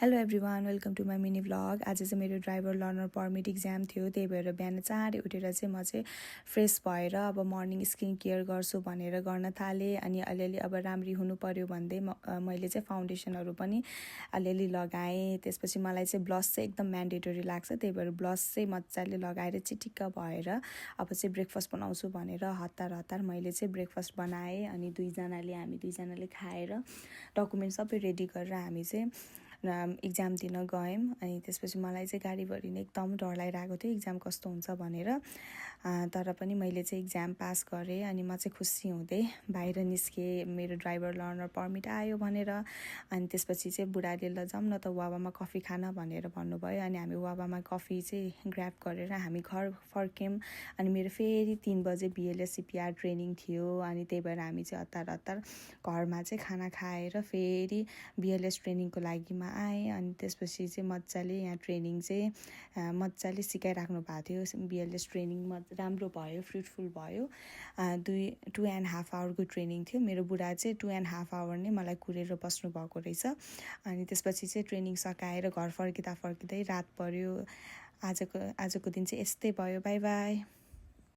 Hello everyone, welcome to my mini vlog. आज चाहिँ मेरो ड्राइभर लर्नर पर्मिट इक्जाम थियो, त्यही भएर बिहान चाँडै उठेर चाहिँ म चाहिँ फ्रेस भएर अब मर्निङ स्किन केयर गर्छु भनेर गर्न थालेँ। अनि अलिअलि अब राम्री हुनु पर्यो भन्दै मैले चाहिँ फाउन्डेसनहरू पनि अलिअलि लगाएँ। त्यसपछि मलाई चाहिँ ब्लस चाहिँ एकदम म्यान्डेटरी लाग्छ, त्यही भएर ब्लस चाहिँ मजाले लगाएर चिटिक्क भएर अब चाहिँ ब्रेकफास्ट बनाउँछु भनेर हतार मैले चाहिँ ब्रेकफास्ट बनाएँ। अनि हामी दुईजनाले खाएर डकुमेन्ट सबै रेडी गरेर हामी चाहिँ इक्जाम दिन गयौँ। अनि त्यसपछि मलाई चाहिँ गाडीभरि नै एकदम डर लागिरहेको थियो इक्जाम कस्तो हुन्छ भनेर, तर पनि मैले चाहिँ इक्जाम पास गरेँ। अनि म चाहिँ खुसी हुँदै बाहिर निस्केँ, मेरो ड्राइभर लर्नर पर्मिट आयो भनेर। अनि त्यसपछि चाहिँ बुढाले ल जाऊँ न त वावामा कफी खान भनेर भन्नुभयो। अनि हामी वावामा कफी चाहिँ ग्र्याब गरेर हामी घर फर्क्यौँ। अनि मेरो फेरि 3 बजे BLS CPR ट्रेनिङ थियो। अनि त्यही भएर हामी चाहिँ हतार घरमा चाहिँ खाना खाएर फेरि BLS ट्रेनिङको लागि आएँ। अनि त्यसपछि चाहिँ मजाले यहाँ ट्रेनिङ चाहिँ मजाले सिकाइराख्नु भएको थियो। BLS ट्रेनिङ राम्रो भयो, फ्रुटफुल भयो। 2.5 आवरको ट्रेनिङ थियो। मेरो बुढा चाहिँ 2.5 आवर नै मलाई कुरेर बस्नु भएको रहेछ। अनि त्यसपछि चाहिँ ट्रेनिङ सकाएर घर फर्किँदै रात पर्यो। आजको दिन चाहिँ यस्तै भयो। By by.